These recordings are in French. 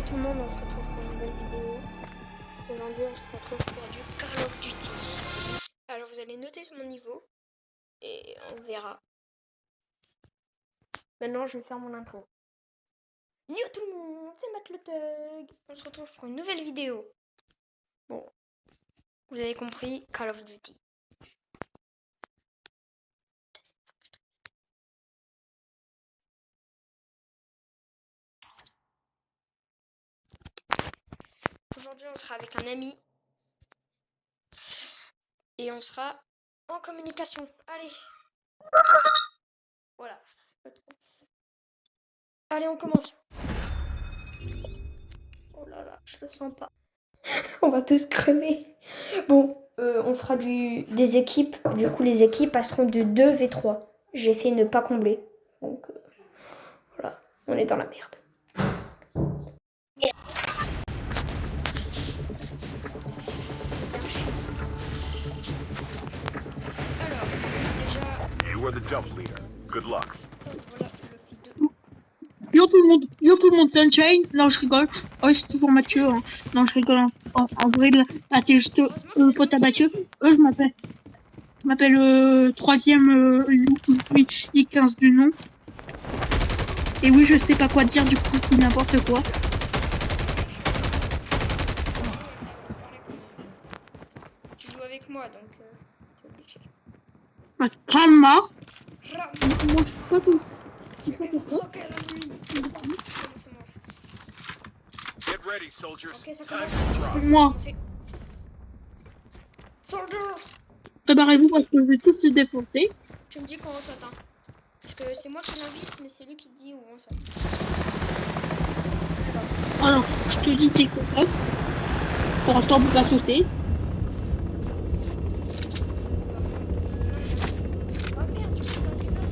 tout le monde, on se retrouve pour une nouvelle vidéo. Aujourd'hui, on se retrouve pour du Call of Duty. Alors, vous allez noter mon niveau et on verra. Maintenant, je vais faire mon intro. Yo tout le monde, c'est Matt le Thug. On se retrouve pour une nouvelle vidéo. Bon, vous avez compris, Call of Duty. Aujourd'hui, on sera avec un ami. Et on sera en communication. Allez. Voilà. Allez, on commence. Oh là là, je le sens pas. On va tous crever. Bon, on fera des équipes. Du coup, les équipes passeront de 2v3. J'ai fait ne pas combler. Donc, voilà, on est dans la merde. You are the jump leader. Good luck. Voilà, Yo tout le monde, Sunshine. Non, je rigole. Oh, c'est toujours Mathieu. Hein. Non, je rigole. En vrai, là, t'es juste pote à Mathieu. Je m'appelle troisième I15 du nom. Et oui, je sais pas quoi dire, du coup, c'est n'importe quoi. tu joues avec moi, donc t'es obligé. Calma. Get ready, soldiers. Ok, ça Time commence. to drop. Moi, Soldiers! préparez-vous parce que je vais tout se défoncer. Tu me dis quand on saute, hein. Parce que c'est moi qui l'invite, mais c'est lui qui dit où on saute. Alors, je te dis t'es content. Pour l'instant, on peut pas sauter. Oh merde, tu fais ça en creeper.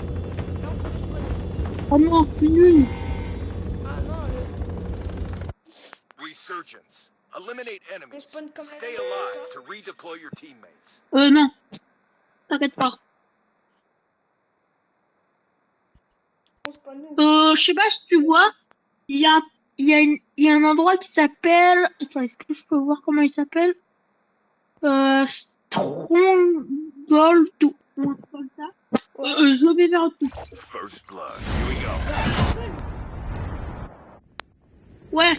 Là, on peut respawner. Oh non, c'est nul. Ah non, Resurgence. Eliminate enemies. spawn comme la Stay dernière alive fois. to redeploy your teammates. Non. T'arrête pas. On spawn nous. Je sais pas si tu vois, il y a un endroit qui s'appelle... Attends, est-ce que je peux voir comment il s'appelle Stronghold ou un truc comme ça. Je vais vers le coup. First blood. Here we go. Ouais,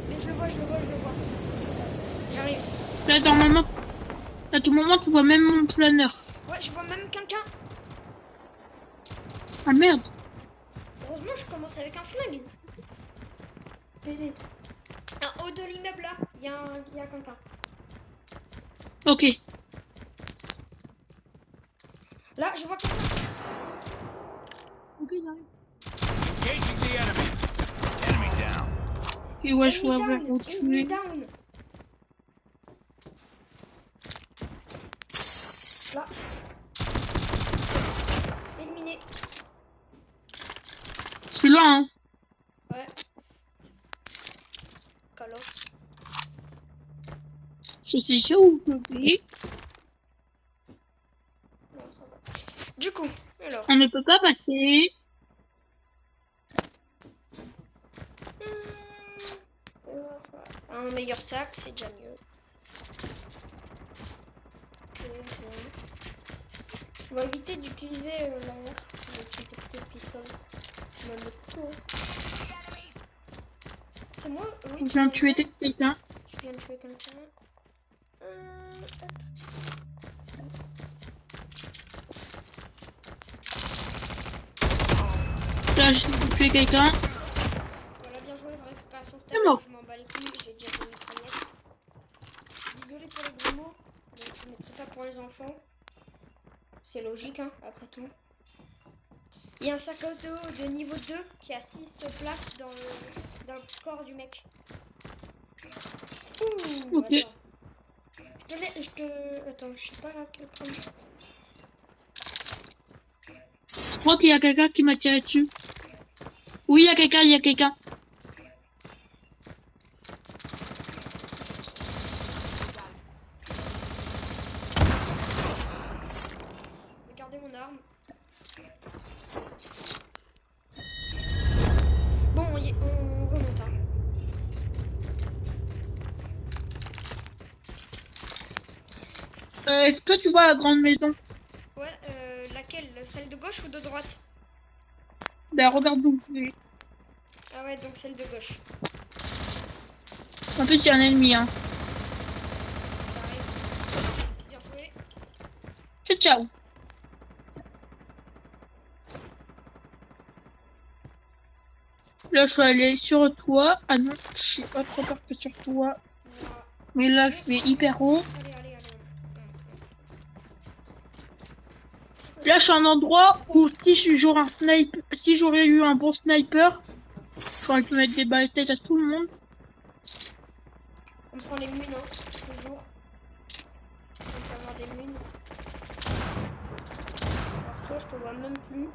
Mais je le vois. J'arrive. là, à tout moment, tu vois même mon planeur. Ouais, je vois même quelqu'un. Ah merde. Heureusement, je commence avec un flingue. PD. En haut de l'immeuble là, il y a quelqu'un. Ok. Là, je vois quelqu'un. Ok, j'arrive. Engaging the enemy. Enemy down. Et ouais, je vois Enemy vers où down. tu Enemy es. down. Là. Éliminé. C'est là, hein. Ouais. Call of. Je sais pas où je vais. Non, ça va. Du coup, alors. On ne peut pas passer. Un meilleur sac, c'est déjà mieux. Ok, bon. On va éviter d'utiliser l'arrière. On va utiliser plutôt le pistolet. On va mettre tout. C'est moi? Oui, Je viens de tuer quelqu'un. tu viens de tuer quelqu'un. Hop. Là, j'ai tué quelqu'un. Voilà, bien joué, récupération C'est mort. je m'en bats les couilles, j'ai déjà des mitraillettes. Désolé pour les gros mots, donc je ne mettrai pas pour les enfants. C'est logique, hein, après tout. Il y a un sac auto de niveau 2 qui a 6 places dans le corps du mec. Ouh, Ok. Attends, je sais pas à quel point. Je crois qu'il y a quelqu'un qui m'a tiré dessus. Oui, il y a quelqu'un. Regardez mon arme. Bon, on remonte. Hein. Est-ce que tu vois la grande maison? Ouais, laquelle? Celle de gauche ou de droite? Ben regarde où je vais. Ah ouais, donc celle de gauche. En plus, il y a un ennemi, hein. J'arrive. Bien joué. C'est ciao. Là, je suis allé sur toi. Ah non, je suis autre part que sur toi. Voilà. Mais là, je vais hyper haut. Allez, allez, allez. Là, je suis à un endroit où si j'aurais un sniper, si j'aurais eu un bon sniper, j'aurais pu mettre des balles de tête à tout le monde. On prend les munes, hein, toujours. On peut avoir des munes. Alors toi, je te vois même plus.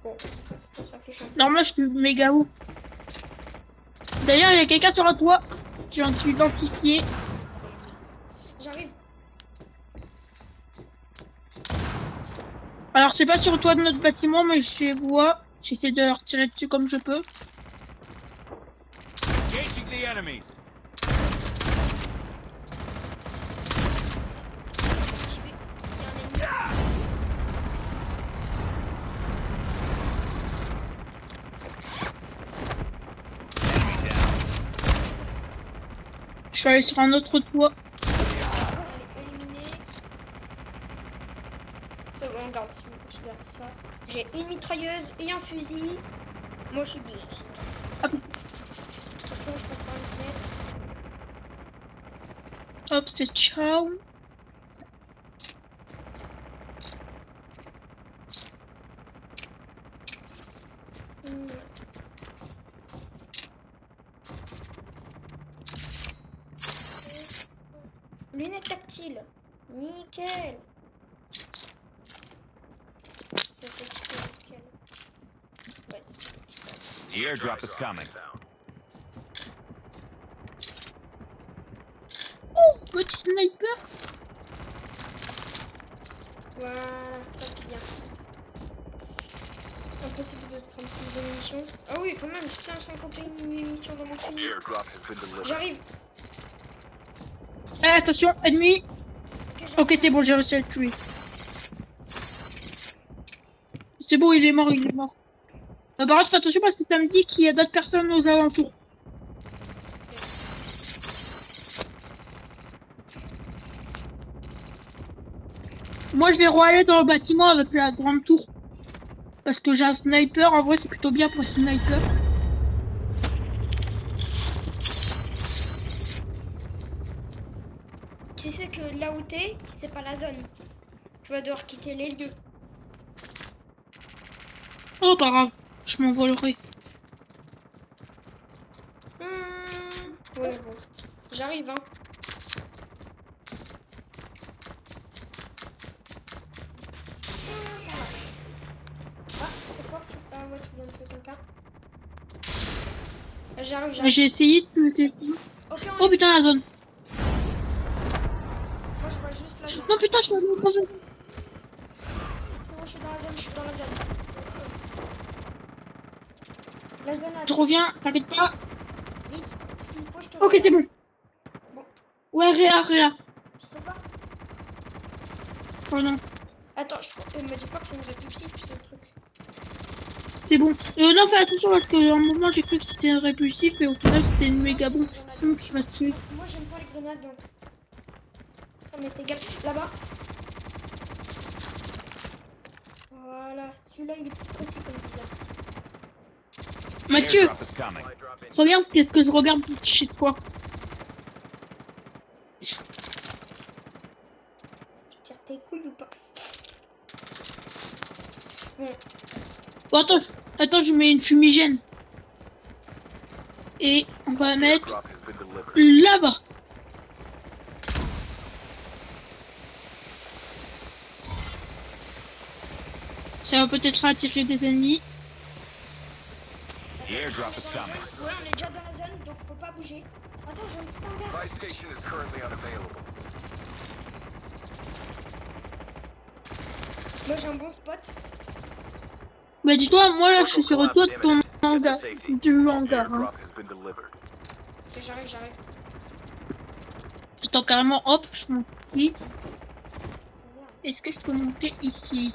Bon, ça fait chiant. Normalement, je suis méga haut. D'ailleurs, il y a quelqu'un sur un toit qui vient de s'identifier. J'arrive. Alors, c'est pas sur le toit de notre bâtiment, mais je les vois. J'essaie de leur tirer dessus comme je peux. Engaging the enemies. J'y vais. Il y a un ennemi. Enemy down. Je suis allé sur un autre toit. Elle est éliminée. C'est bon, je garde ça. J'ai une mitrailleuse et un fusil. Moi, je suis bien. Hop, Attention, je passe par une fenêtre. hop, c'est ciao. Lunettes tactiles. Nickel. Ça c'est nickel. Ouais, c'est The airdrop is coming. Oh, petit sniper. Voilà, ça c'est bien. Impossible de prendre plus de munitions. Ah oui, quand même, 151 munitions dans mon fusil. J'arrive. Eh, attention, ennemi. j'arrive. Ok, c'est bon, j'ai réussi à le tuer. C'est bon, il est mort, il est mort. Par contre, fais attention parce que ça me dit qu'il y a d'autres personnes aux alentours. Moi, je vais aller dans le bâtiment avec la grande tour. Parce que j'ai un sniper. En vrai, c'est plutôt bien pour un sniper. Tu sais que là où t'es, c'est pas la zone. Tu vas devoir quitter les lieux. Oh, pas grave. Je m'envolerai. Ouais, bon. J'arrive, hein. Ah, c'est quoi que tu... Ah ouais, tu viens de tuer quelqu'un. J'arrive. J'ai essayé de tuer. Ok, Oh putain, la zone. Moi, je vois juste la zone. Non, putain, je suis dans la zone. C'est bon, je suis dans la zone, La zone a... Je reviens, t'inquiète pas. Vite, s'il faut, je te Ok, c'est bon. Bon. Ouais, réa. Je peux pas. Oh non, Attends, me dis pas que c'est une répulsive, ce truc. c'est bon. Non, fais attention parce qu'à un moment, j'ai cru que c'était un répulsif et au final, c'était une méga bombe qui m'a tué. Moi, j'aime pas les grenades, donc... Ça m'est égal. Là-bas. Voilà, celui-là, il est plus précis comme bizarre. Mathieu, Airdrop is coming. regarde qu'est-ce que je regarde chez toi. Je tire tes couilles ou pas? Bon. Oh, attends, je mets une fumigène. Et on va la mettre là-bas. Ça va peut-être attirer des ennemis. The airdrop is coming. Ouais, on est déjà dans la zone, donc faut pas bouger. Attends, j'ai un petit hangar. Moi, j'ai un bon spot. Bah dis-toi, moi là je suis sur le toit de ton hangar, du hangar. Hein. Ok, j'arrive. Attends carrément, hop, je monte ici. Est-ce que je peux monter ici?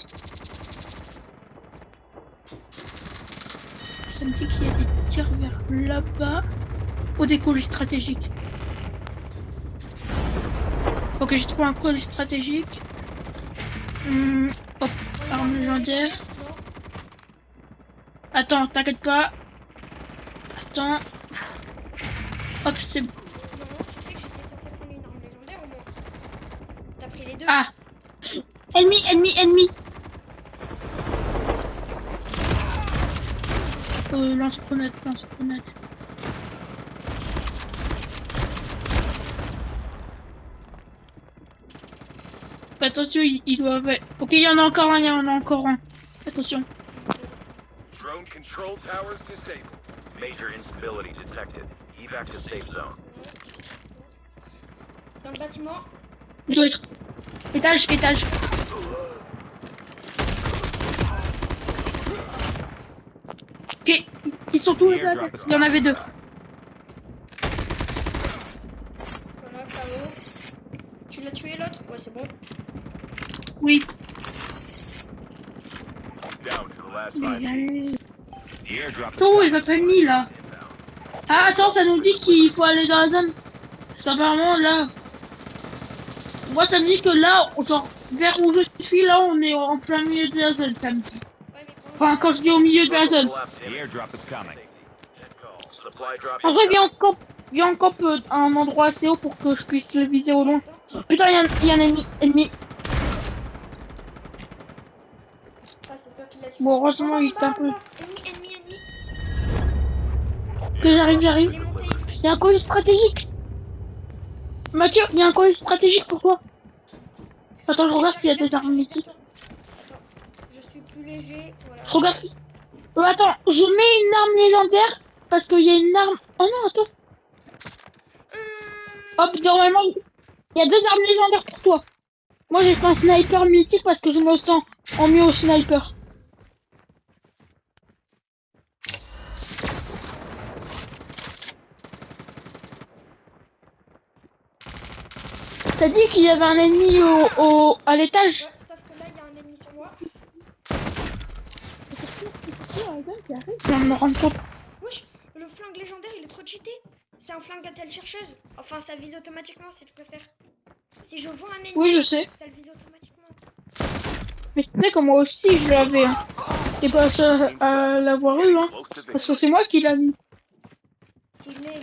Ça me dit qu'il y a des tirs vers là-bas. Oh, des colis stratégiques. Ok, j'ai trouvé un colis stratégique. Hop, arme légendaire. Attends, t'inquiète pas. Attends. Hop, c'est bon. Non, tu sais que j'étais censé prendre une arme légendaire au moins. T'as pris les deux. Ah! Ennemi, ennemi, ennemi! Lance-grenade, lance-grenade. Attention, il doit... Ok, il y en a encore un, il y en a encore un. Attention. Drone control towers disabled. Major instability detected. Evac to safe zone. Dans le bâtiment. Il doit être... Étage, étage. Ok, ils sont tous les deux. Il y en avait deux. Voilà, KO. Tu l'as tué l'autre? Ouais, c'est bon. Oui. Down to the last Mais 5 feet. The airdrop is oh, coming. les autres ennemis là. Ah, attends, ça nous dit qu'il faut aller dans la zone. C'est apparemment là. Moi, ça me dit que là, genre, vers où je suis, là, on est en plein milieu de la zone, ça me dit. Ouais, mais pour Enfin, quand je dis au milieu de la Circle to zone. the left. The airdrop is coming. Supply drop. En vrai, viens en camp à un endroit assez haut pour que je puisse le viser au loin. Putain, il y a un ennemi. Ah, c'est toi qui l'as tué. Bon, heureusement, En il bas, est un en peu... bas. Ennemi. Que j'arrive. Il est monté. Il y a un colis stratégique. Mathieu, il y a un colis stratégique pour toi. Attends, je regarde s'il y a des armes mythiques. Attends, je suis plus léger. Voilà. Je regarde. Attends, je mets une arme légendaire parce qu'il y a une arme. Oh non, attends. Hop, normalement, il y a deux armes légendaires pour toi. Moi, j'ai fait un sniper mythique parce que je me sens en mieux au sniper. T'as dit qu'il y avait un ennemi à l'étage? Ouais, sauf que là, il y a un ennemi sur moi. Je viens de me rendre compte. Wesh, le flingue légendaire, il est trop cheaté. C'est un flingue à telle chercheuse. Enfin, ça vise automatiquement si tu préfères. Si je vois un ennemi, Oui, je sais. ça le vise automatiquement. Mais tu sais que moi aussi, je l'avais. Hein. T'es pas seul à l'avoir eu, hein. Close to Parce victory. que c'est moi qui l'ai mis. Qui l'est, mais...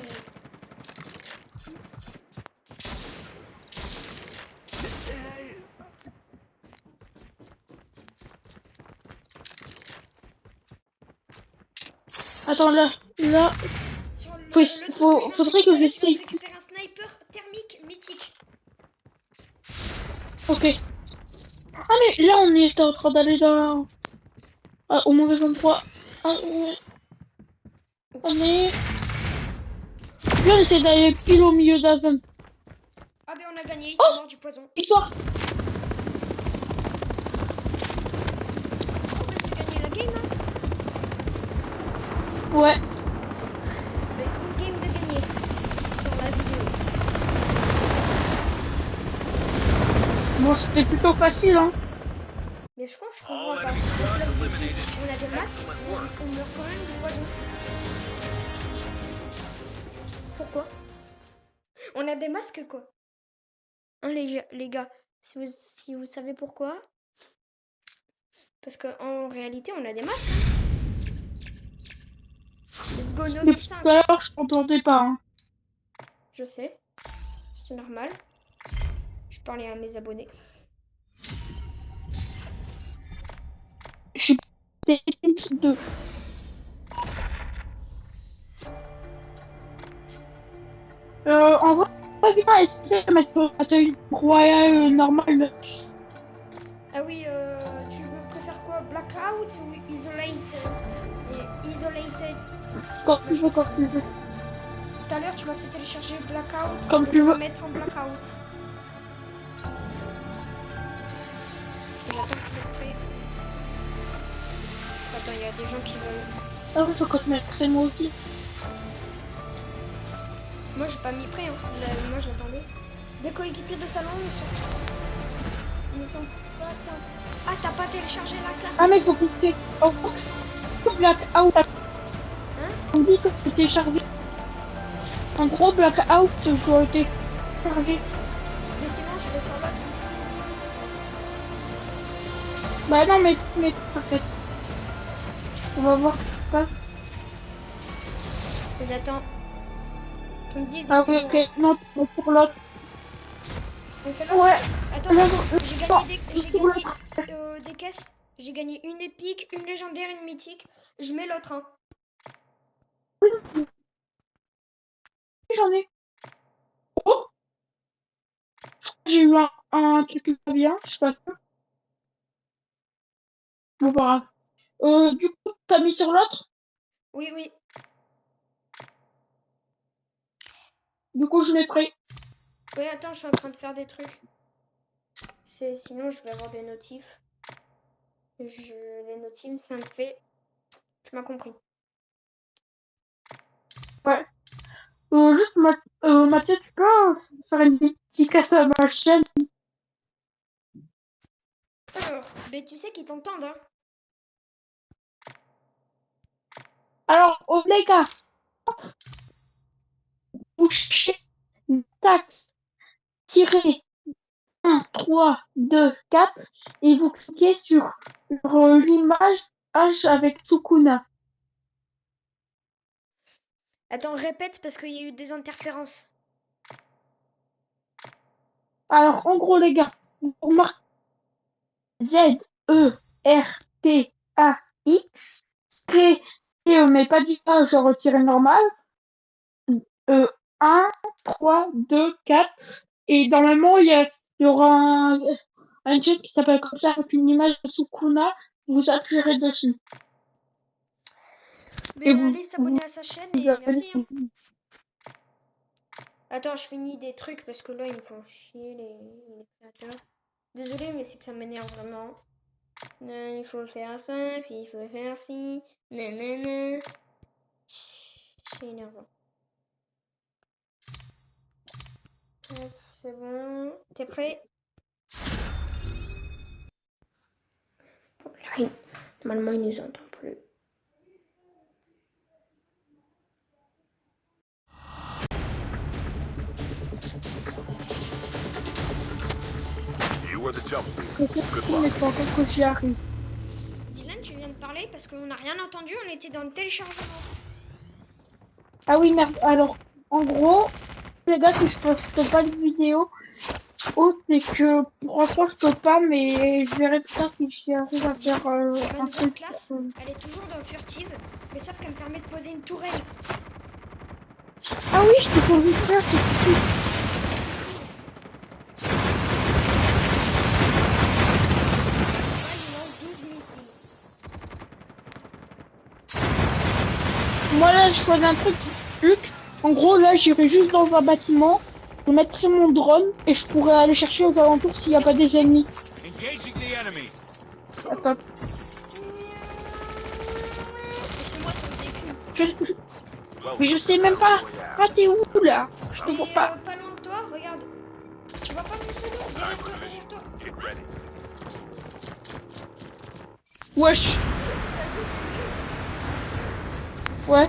Attends, là. Sur le Faudrait que j'essaye. Je récupère un sniper thermique mythique. Ok. Ah mais là on est en train d'aller dans... au mauvais endroit. Ah ouais. On est... Là on essaie d'aller pile au milieu de la zone. Ah ben on a gagné, ils sont morts du poison. Victoire. Oh bah c'est gagné la game, hein. Ouais. Ben, une game de gagné sur la vidéo. Bon c'était plutôt facile hein. Mais je crois qu'on All voit pas. enemy squads eliminated. On a des masques, Excellent work. on meurt quand même du poison. Pourquoi? On a des masques quoi. Hein les gars, si vous savez pourquoi. Parce qu'en réalité on a des masques. Hein. Let's go Mais Novi tout 5. à l'heure je t'entendais pas hein. Je sais. C'est normal. Je parlais à mes abonnés. Je suis petite 2. En vrai, pas bien essayer de mettre un matériel royal normal. Ah oui, tu préfères quoi? Blackout ou Isolated? Quand tu veux, quand tu veux. Tout à l'heure, tu m'as fait télécharger Blackout. Comme et tu on va veux. mettre en Blackout. J'attends que tu sois prêt. Attends, il y a des gens qui veulent... Ah oui, faut qu'on te mette moi aussi. Moi, j'ai pas mis prêt. Hein. Moi, j'attendais. Des coéquipiers de salon ne sont pas attends. Ah, t'as pas téléchargé la carte? Ah, mais faut cliquer. Oh, Blackout. On dit que c'est téléchargé. En gros, Blackout doit être téléchargé. Mais sinon, je vais sur l'autre. Bah non, mais t'inquiète. On va voir ce qui se passe. J'attends. Tu me dis que Ah c'est oui, bon, ok. hein. Non, mais pour l'autre. On fait l'autre. Ouais. Attends, Non, j'ai pour gagné des caisses. J'ai gagné une épique, une légendaire, une mythique. Je mets l'autre, hein. J'en ai. Oh, j'ai eu un truc qui va bien, je sais pas sûr. Bon, pas grave. Du coup, t'as mis sur l'autre. Oui, oui. Du coup, je l'ai pris. Oui, attends, je suis en train de faire des trucs. Sinon, je vais avoir des notifs. Les notifs, ça me fait... Tu m'as compris. Ouais. Juste, Mathieu, tu peux faire une dédicace à ma chaîne? Alors, mais tu sais qu'ils t'entendent, hein. Alors, les gars, vous cherchez taxe tiré 1, 3, 2, 4 et vous cliquez sur l'image H avec Sukuna. Attends, répète parce qu'il y a eu des interférences. Alors, en gros, les gars, vous marquez Z-E-R-T-A-X, mais pas du A, genre tiré normal. 1, 3, 2, 4. Et normalement, il y aura un chat qui s'appelle comme ça avec une image de Sukuna. Vous appuierez dessus. Mais Et allez s'abonner à sa chaîne et avez merci, hein. Attends, je finis des trucs parce que là, ils me font chier, les créateurs. Désolé, mais c'est que ça m'énerve vraiment. Non, il faut faire ça, puis il faut faire ci. Nanana. C'est énervant. Hop, c'est bon. T'es prêt? Là, normalement, il nous entend plus. You were the jump leader. Mais c'est pas encore que j'y arrive. Dylan, tu viens de parler parce qu'on n'a rien entendu, on était dans le téléchargement. Ah oui, merde. Alors, en gros, les gars, si je poste pas de vidéo, c'est que franchement, je peux pas, mais je verrai plus tard si j'arrive à faire Ma un nouvelle truc. classe, elle est toujours dans le furtive, mais sauf qu'elle me permet de poser une tourelle. Ah oui, je t'ai pas vu faire, c'est tout. Là, il manque 12 missiles. Moi là, je choisis un truc. En gros, là, j'irai juste dans un bâtiment, je mettrai mon drone et je pourrais aller chercher aux alentours s'il n'y a pas des ennemis. Engaging the enemy. Attends. C'est moi ton véhicule. Mais je sais même pas. Ah, t'es où là? Je te vois pas. Pas loin de toi, regarde. Tu vois pas mon pseudo? Derrière toi, derrière toi. Get ready. Wesh. Ouais.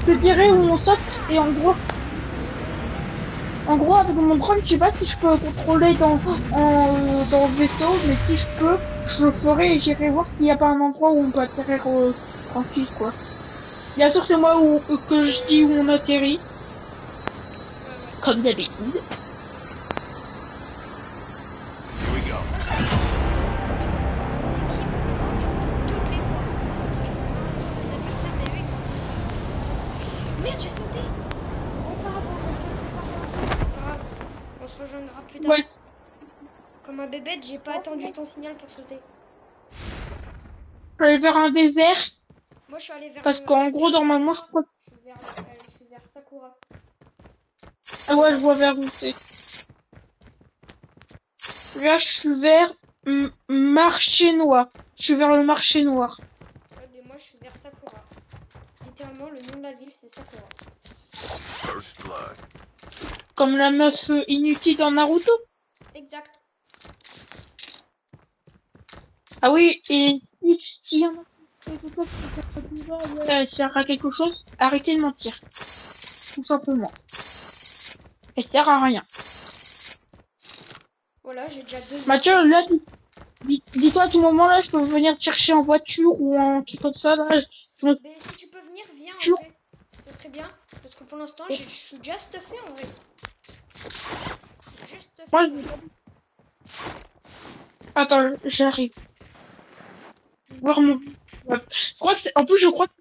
Je te dirais où on saute et en gros, avec mon drone, je sais pas si je peux contrôler dans le vaisseau, mais si je peux, je le ferai et j'irai voir s'il n'y a pas un endroit où on peut atterrir tranquille quoi. Bien sûr, c'est moi que je dis où on atterrit. Comme d'habitude. Here we go. Toutes les fois. Parce que je peux pas entendre les adversaires, mais eux, ils m'entendent pas. Merde, j'ai sauté. Bon, pas grave, on peut se séparer un peu. C'est pas grave. On se rejoindra plus tard. Ouais. Comme un bébête, j'ai pas attendu ton signal pour sauter. Je vais aller vers un désert. Moi, je suis allé vers Parce qu'en gros, normalement, je crois que... Je suis vers Sakura. Ah ouais, je vois vers où c'est. Là, je suis vers marché noir. Je suis vers le marché noir. Ouais, mais moi, je suis vers Sakura. Littéralement, le nom de la ville, c'est Sakura. First blood. Comme la meuf inutile dans Naruto. Exact. Ah oui, et si y en a qui sert à quelque chose, arrêtez de mentir. Tout simplement. Elle sert à rien. Voilà, j'ai déjà 2 Mathieu, armes. là, dis-toi à tout moment, là, je peux venir te chercher en voiture ou en truc comme ça, là. Mais si tu peux venir, viens en Toujours. vrai. Ça serait bien. Parce que pour l'instant, je suis déjà stuffé en vrai. Juste stuffé. Moi, attends, j'arrive. Voir mon... Ouais. Je crois que c'est... En plus, je crois que...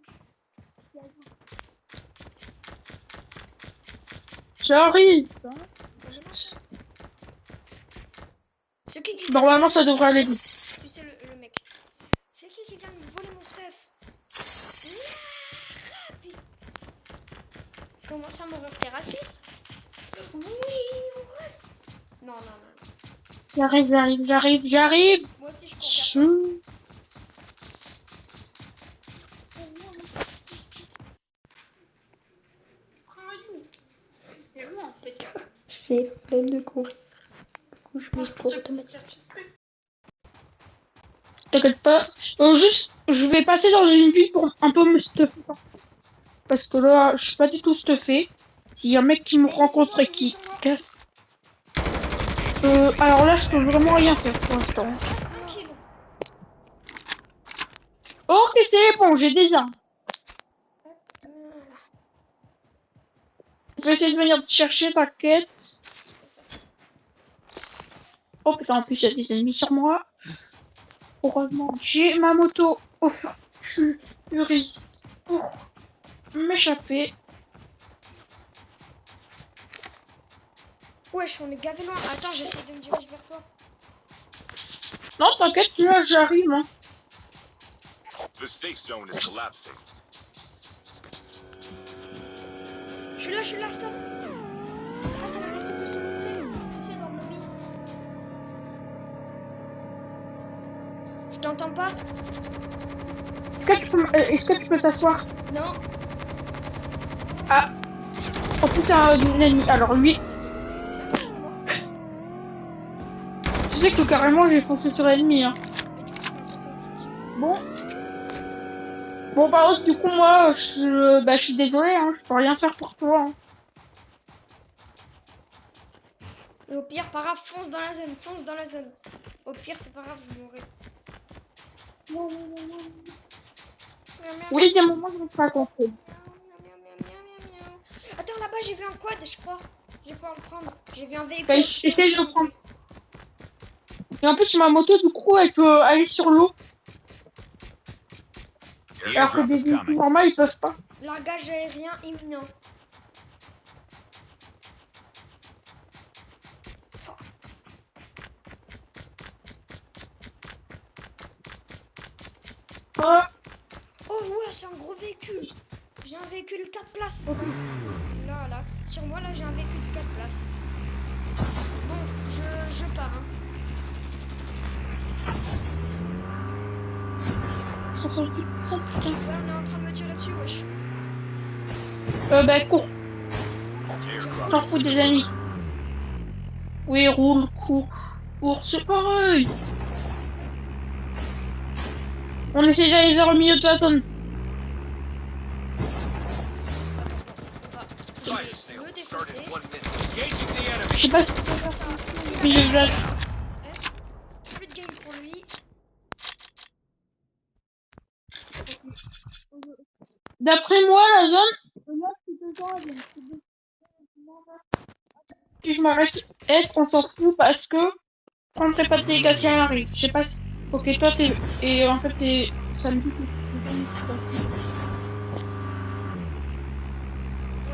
J'arrive. C'est qui Normalement, ça devrait aller vite. Tu sais le mec. C'est qui vient de voler mon stuff? Rapide. Comment ça, mon rêve, t'es raciste? Oui, ouais. Non. J'arrive. Moi aussi, je cours vers toi. J'ai flemme de courir. Du coup, je vais cours automatiquement. T'inquiète pas. Juste, je vais passer dans une ville pour un peu me stuffer. Parce que là, je suis pas du tout stuffé. S'il y a un mec qui me rencontre et qui... alors là, je peux vraiment rien faire pour l'instant. Ok, c'est bon, j'ai des armes. Je vais essayer de venir te chercher, t'inquiète. Oh putain, en plus, il y a des ennemis sur moi. Heureusement, j'ai ma moto au futuriste pour m'échapper. Wesh, on est gavé loin. Attends, j'essaie de me diriger vers toi. Non, t'inquiète, là, j'arrive. Hein. The safe zone is collapsing. Je suis là, stop. Ah, ça m'arrête de booster vite fait. Tu sais, dans le lobby. Je t'entends pas. Est-ce que tu peux t'asseoir? Non. Ah. Oh putain, un ennemi. Alors lui, tu sais que carrément j'ai foncé sur l'ennemi. Hein. Bon. Bon, par contre, du coup, moi, je suis désolé, hein, je peux rien faire pour toi. Hein. Et au pire, pas grave, fonce dans la zone. Au pire, c'est pas grave, vous mourrez. Oui, il y a un moment, je ne pas compris. Attends, là-bas, j'ai vu un quad, je crois. Je vais pouvoir le prendre. J'ai vu un véhicule. Bah, essaye de le prendre. Et en plus, ma moto, du coup, elle peut aller sur l'eau. Alors que des véhicules normaux, ils peuvent pas. Largage aérien imminent. Oh. Oh ouais, c'est un gros véhicule. J'ai un véhicule 4 places. Là. Sur moi, là, j'ai un véhicule 4 places. Bon, je pars. Hein. Ouais, on est en train de me tirer dessus, wesh. Bah, cours. J'en fous des amis. Oui, roule, cours. C'est pareil. On essaie d'aller vers le milieu de la zone. Je sais pas si mais je vais... Plus de game pour lui. D'après moi, la zone... Si je m'arrête, on s'en fout parce que je prendrai pas de dégâts si elle arrive. Je sais pas si... Ok, toi t'es... Et en fait t'es... Ça me dit que...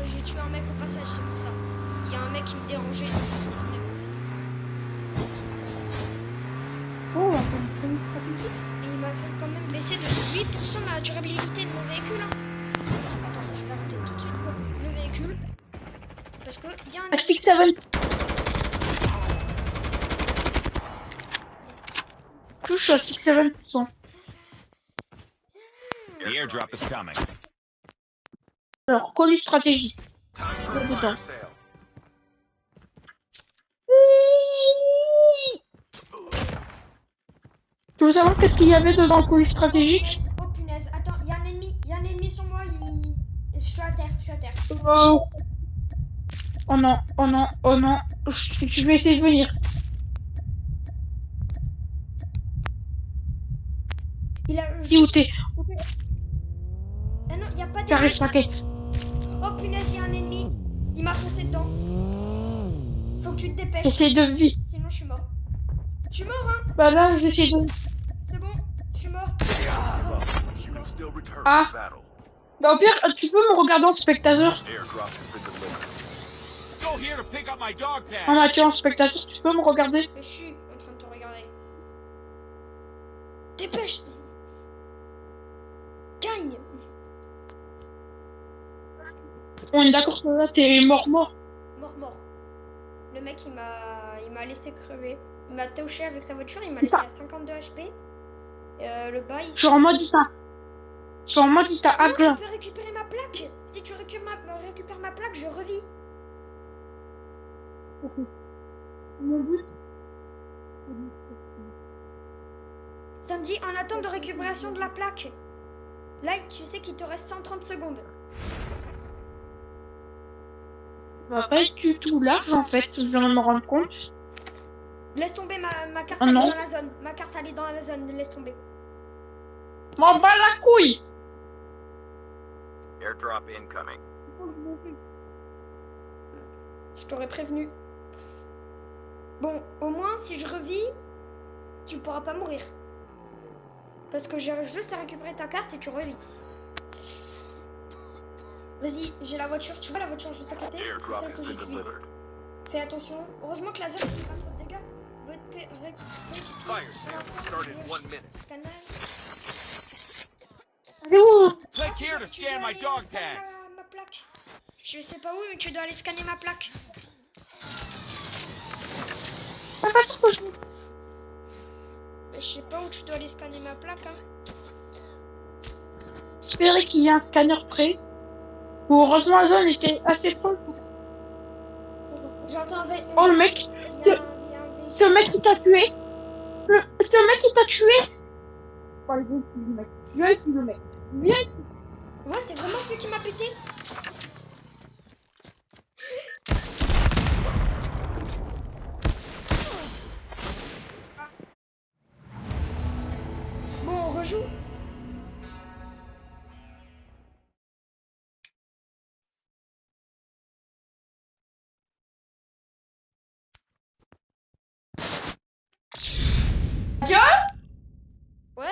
J'ai tué un mec au passage, c'est pour ça. Il y a un mec qui me dérangeait. Oh, Et il m'a fait quand même baisser de 8% ma durabilité de mon véhicule. Hein. Attends, je vais arrêter tout de suite le véhicule. Parce que il y a un... Explique ça va... Touche à 6-7%. The airdrop is coming. Alors, colis stratégie. Dedans. Je veux savoir qu'est-ce qu'il y avait dedans le colis stratégique. Oh punaise, attends, il y a un ennemi sur moi, je suis à terre, Oh. Oh non, oh non, oh non. Je vais essayer de venir. Il a... Dis où t'es. Ah non, il y a pas J'arrive, d'ennemi. t'inquiète. Oh punaise, il y a un ennemi. Il m'a foncé dedans. Faut que tu te dépêches. J'essaie de vivre. Sinon, je suis mort. Je suis mort, hein. Bah là, j'essaie de... C'est bon, je suis mort. Je suis mort. You can still return Ah. to battle. Bah au pire, tu peux me regarder en spectateur. Airdrop has been delivered. Go here to pick up my dog tag. En Mathieu, en spectateur, tu peux me regarder. Mais je suis en train de te regarder. Dépêche. Gagne. On est d'accord que là, t'es mort. Mort. Le mec, il m'a laissé crever. Il m'a touché avec sa voiture, il m'a laissé à 52 HP. Le bas, il... Je suis en mode Ita. Je suis en mode Ita Non, Agla. tu peux récupérer ma plaque. Si tu récupères ma plaque, je revis. Mon but. Ça me dit en attente de récupération de la plaque. Là, tu sais qu'il te reste 130 secondes. Ça va pas être du tout large en fait, je viens de me rendre compte. Laisse tomber ma carte, Ah elle est non. dans la zone. Ma carte, elle est dans la zone, laisse tomber. M'en bats la couille. Airdrop incoming. Je t'aurais prévenu. Bon, au moins, si je revis, tu pourras pas mourir. Parce que j'ai juste à récupérer ta carte et tu revis. Vas-y, j'ai la voiture. Tu vois la voiture juste à côté? C'est Airdrop celle has que been j'utilise. delivered. Fais attention. Heureusement que la zone fait pas trop de dégâts. Fire sale start in 1 minute. Scanner. Elle est où? Click here to scan my dog tags. Ma plaque. Je sais pas où, mais tu dois aller scanner ma plaque. Ça va trop. Je sais pas où tu dois aller scanner ma plaque. Hein. J'espérais qu'il y ait un scanner prêt. Bon, heureusement, la zone était assez proche. J'entends avec. Oh, le mec. Ce mec qui t'a tué. Ce mec qui t'a tué. Oh, le mec. Viens ici, le mec. Viens ici. Ouais, c'est vraiment celui qui m'a pété. Bon, on rejoue. Dieu. Ouais.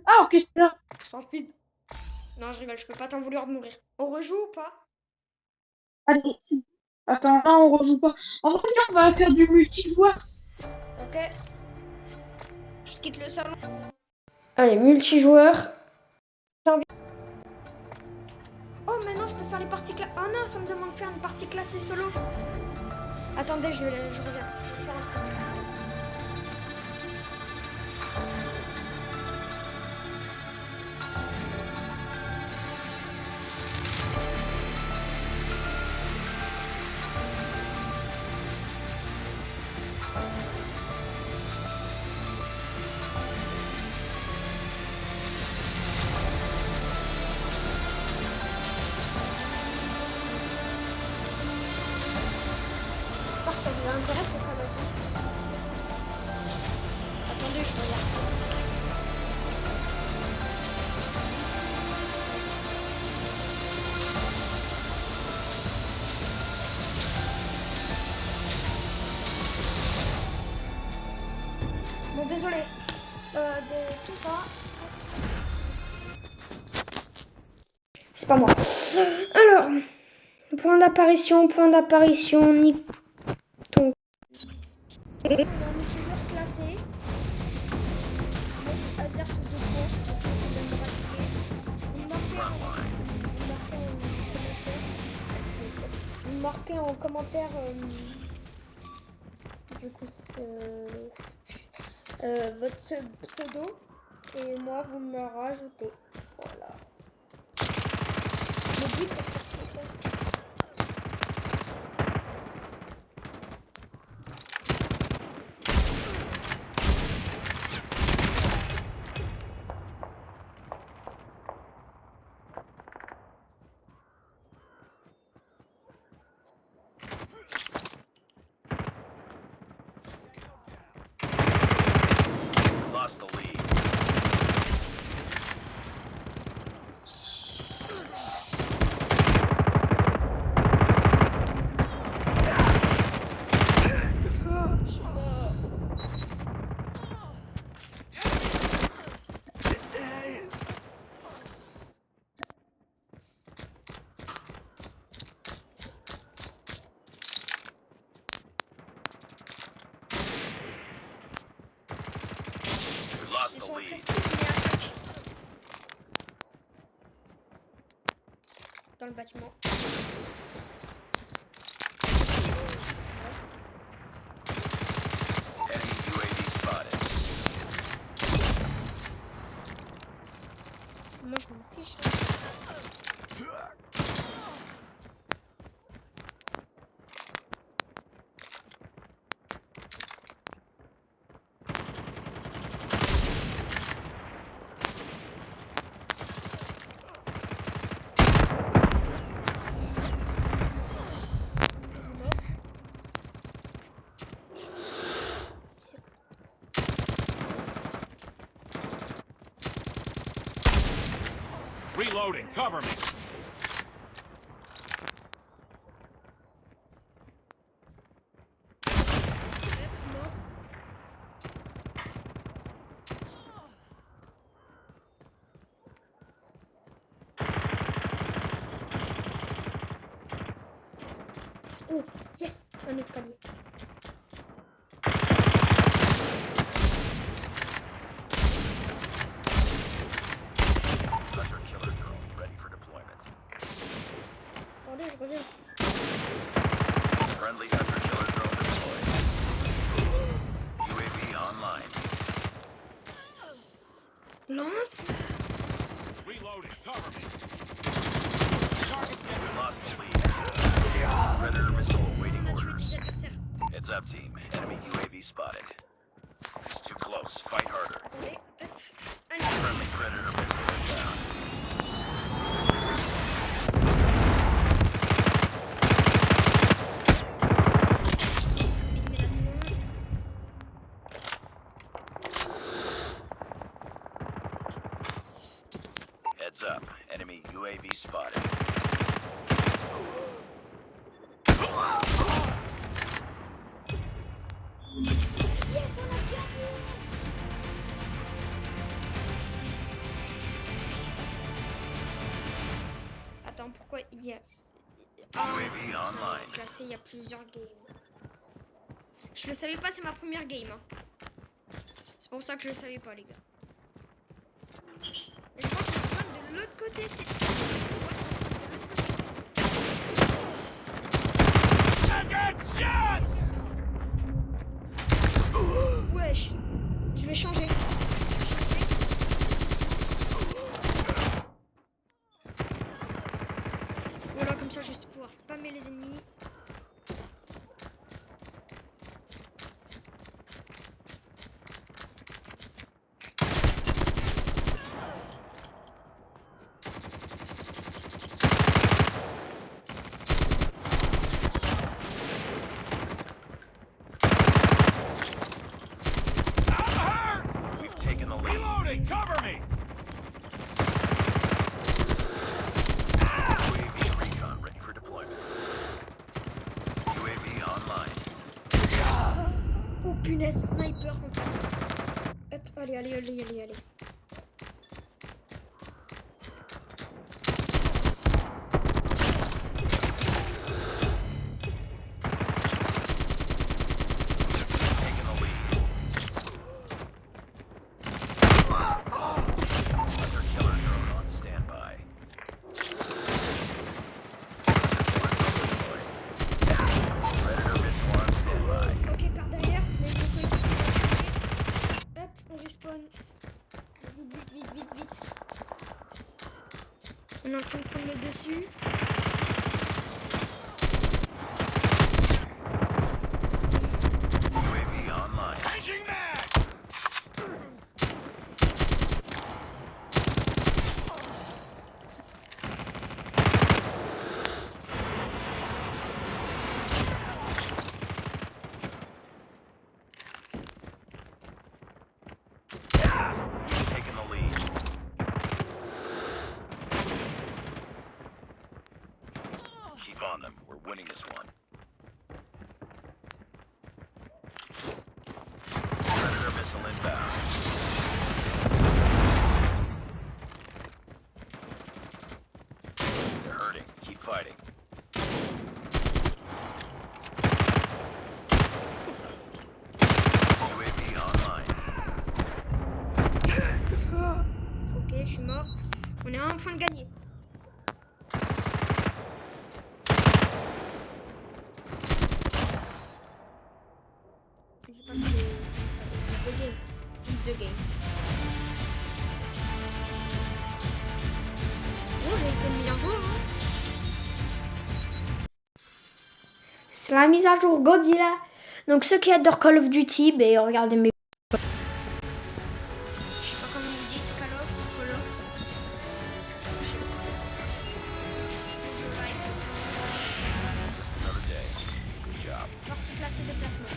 Ah, ok, c'est là. Sans speed. Non, je rigole, je peux pas t'en vouloir de mourir. On rejoue ou pas? Allez, si. Attends, là, on rejoue pas. En vrai, on va faire du multijoueur. Ok. Je quitte le salon. Allez, multijoueur. Oh, maintenant je peux faire les parties classées. Oh non, ça me demande de faire une partie classée solo. Attendez, je reviens. Je vais faire un truc. J'espère que ça vous intéresse au cas où. Attendez, je regarde. Bon, désolé. De tout ça. C'est pas moi. Alors, point d'apparition, ni ton. On est toujours classé. Moi, je suis Azerf de Pro. Vous marquez en commentaire. Du coup, votre pseudo. Et moi, vous me rajoutez. Voilà. Le but, c'est de faire ça. dans le bâtiment. Enemy UAV spotted. Moi je m'en fiche. Reloading. Cover me. Mort. Oh, yes, un escalier. Hunter killer drone ready for deployment. Attendez, je reviens. Friendly hunter killer drone deployed. UAV online. Lance. Reloading. Cover me. Target We down. lost the lead. Predator missile awaiting On a tué orders. 10 adversaires. Heads up, team. Enemy UAV spotted. It's too close. Fight harder. Attendez, hop. Allez. Friendly Predator missile inbound. Élimination. Heads up. Enemy UAV spotted. Yes, on a gagné. Attends, pourquoi il y a... UAV online. Classé, il y a plusieurs games. Je le savais pas, c'est ma première game. Hein. C'est pour ça que je le savais pas, les gars. Et je crois que c'est pas de l'autre côté. C'est... Second shot. Wesh. Je vais changer. Voilà, comme ça, je vais pouvoir spammer les ennemis. I'm hurt. We've taken the lead. Reloading. Cover me. UAV recon ready for deployment. UAV online. Oh punaise, sniper en face. Hop, allez, allez, allez, allez, allez. Taking the lead. Hunter killer drone on standby. Predator missile on standby. Ok, par derrière, mais mon coéquipier. Hop, on respawn. Vite, vite, vite, vite, vite. On est en train de prendre le dessus. UAV online. Changing mag. Taking the lead. Keep on them. We're winning this one. Predator missile inbound. They're hurting. Keep fighting. UAV online. Ok, je suis mort. On est à un point de gagner. game. Bon, j'ai été mis en jour. Hein. C'est la mise à jour Godzilla. Donc ceux qui adorent Call of Duty, ben regardez mes... Je sais pas comment vous dites, Call of ou Call of. Je sais pas. Je like. Just another day. Good job. Partie classée déplacement.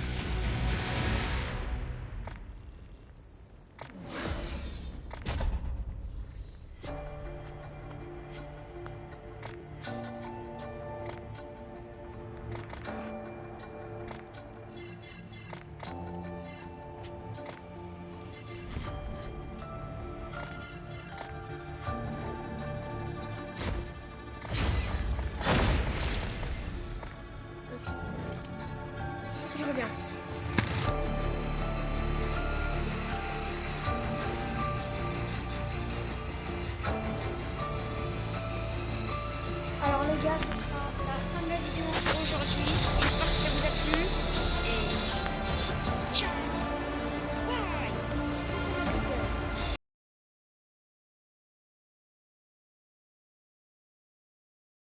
Je reviens. Alors les gars, ce sera la fin de la vidéo pour aujourd'hui. J'espère que ça vous a plu. Et ciao.